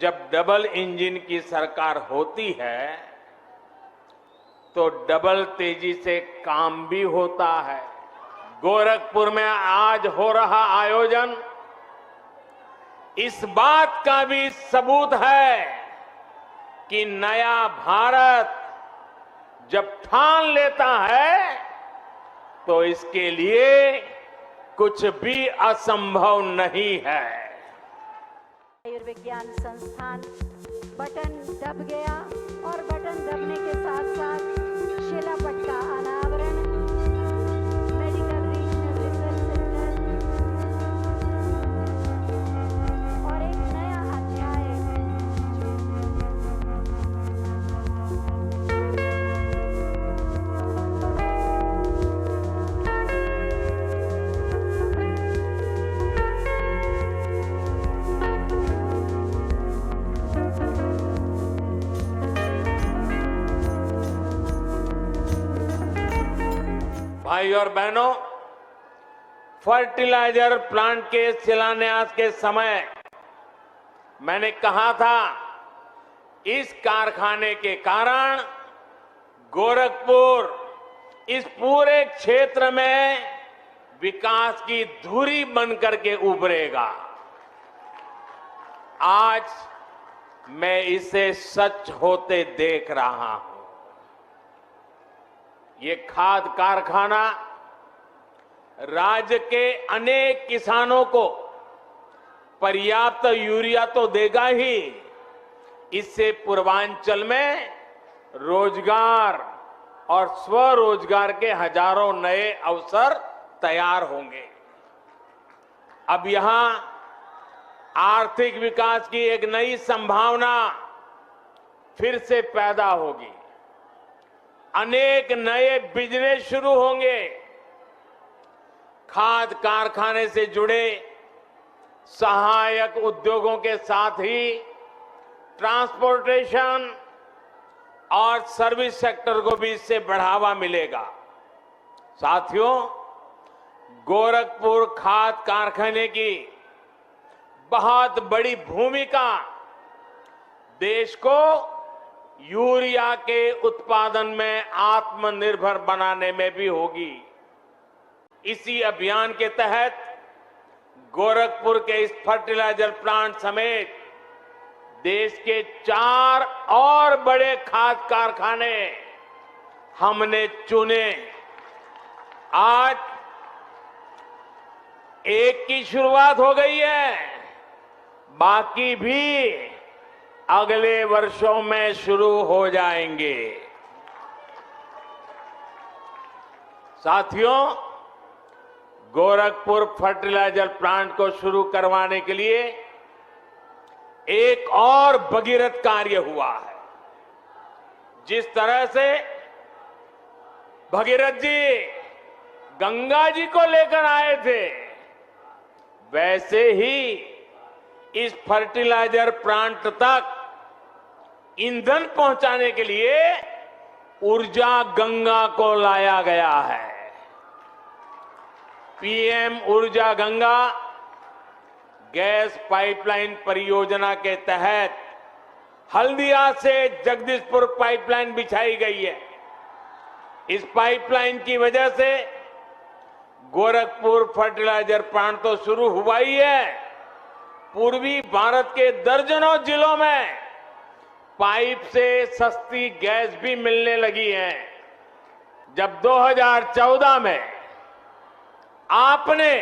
जब double engine की सरकार होती है तो डबल तेजी से काम भी होता है। गोरखपुर में आज हो रहा आयोजन इस बात का भी सबूत है कि नया भारत जब ठान लेता है तो इसके लिए कुछ भी असंभव नहीं है। आयुर्विज्ञान संस्थान बटन दब गया और बटन दबने के साथ साथ शिलापट का अनावरण मेडिकल रीजनल रिसर्च सेंटर और एक नया अध्याय भाई और बहनों, फर्टिलाइजर प्लांट के शिलान्यास के समय मैंने कहा था इस कारखाने के कारण गोरखपुर इस पूरे क्षेत्र में विकास की धुरी बनकर के उभरेगा। आज मैं इसे सच होते देख रहा हूं। ये खाद कारखाना राज्य के अनेक किसानों को पर्याप्त यूरिया तो देगा ही, इससे पूर्वांचल में रोजगार और स्वरोजगार के हजारों नए अवसर तैयार होंगे। अब यहां आर्थिक विकास की एक नई संभावना फिर से पैदा होगी। अनेक नए बिजनेस शुरू होंगे। खाद कारखाने से जुड़े सहायक उद्योगों के साथ ही ट्रांसपोर्टेशन और सर्विस सेक्टर को भी इससे बढ़ावा मिलेगा। साथियों, गोरखपुर खाद कारखाने की बहुत बड़ी भूमिका देश को यूरिया के उत्पादन में आत्मनिर्भर बनाने में भी होगी। इसी अभियान के तहत गोरखपुर के इस फर्टिलाइजर प्लांट समेत देश के 4 और बड़े खाद कारखाने हमने चुने। आज एक की शुरुआत हो गई है, बाकी भी अगले वर्षों में शुरू हो जाएंगे। साथियों, गोरखपुर फर्टिलाइजर प्लांट को शुरू करवाने के लिए एक और भगीरथ कार्य हुआ है। जिस तरह से भगीरथ जी गंगा जी को लेकर आए थे, वैसे ही इस फर्टिलाइजर प्लांट तक ईंधन पहुंचाने के लिए ऊर्जा गंगा को लाया गया है। पीएम ऊर्जा गंगा गैस पाइपलाइन परियोजना के तहत हल्दिया से जगदीशपुर पाइपलाइन बिछाई गई है। इस पाइपलाइन की वजह से गोरखपुर फर्टिलाइजर प्लांट तो शुरू हुआ ही है, पूर्वी भारत के दर्जनों जिलों में पाइप से सस्ती गैस भी मिलने लगी है। जब 2014 में आपने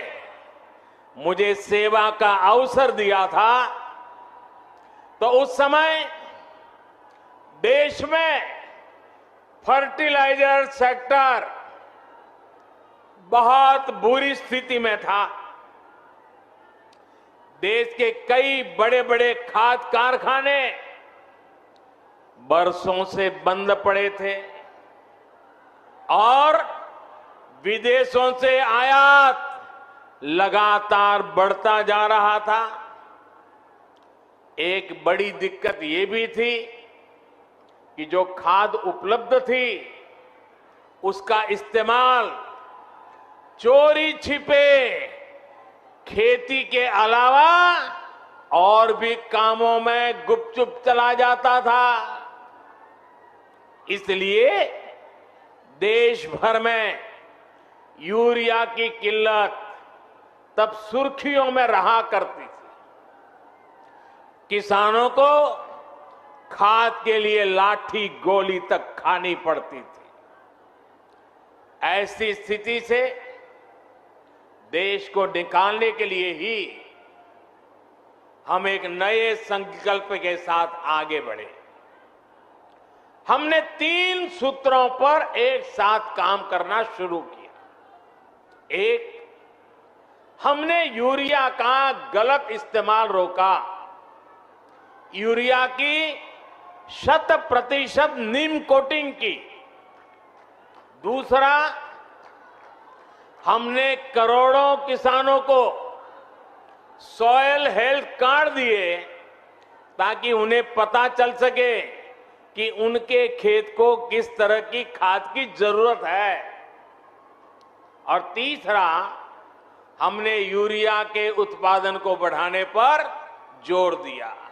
मुझे सेवा का अवसर दिया था, तो उस समय देश में फर्टिलाइजर सेक्टर बहुत बुरी स्थिति में था। देश के कई बड़े बड़े खाद कारखाने बरसों से बंद पड़े थे और विदेशों से आयात लगातार बढ़ता जा रहा था। एक बड़ी दिक्कत ये भी थी कि जो खाद उपलब्ध थी उसका इस्तेमाल चोरी छिपे खेती के अलावा और भी कामों में गुपचुप चला जाता था। इसलिए देश भर में यूरिया की किल्लत तब सुर्खियों में रहा करती थी। किसानों को खाद के लिए लाठी गोली तक खानी पड़ती थी। ऐसी स्थिति से देश को निकालने के लिए ही हम एक नए संकल्प के साथ आगे बढ़े। हमने 3 सूत्रों पर एक साथ काम करना शुरू किया। एक, हमने यूरिया का गलत इस्तेमाल रोका। यूरिया की 100% नीम कोटिंग की। दूसरा, हमने करोड़ों किसानों को सॉयल हेल्थ कार्ड दिए ताकि उन्हें पता चल सके कि उनके खेत को किस तरह की खाद की जरूरत है। और तीसरा, हमने यूरिया के उत्पादन को बढ़ाने पर जोर दिया।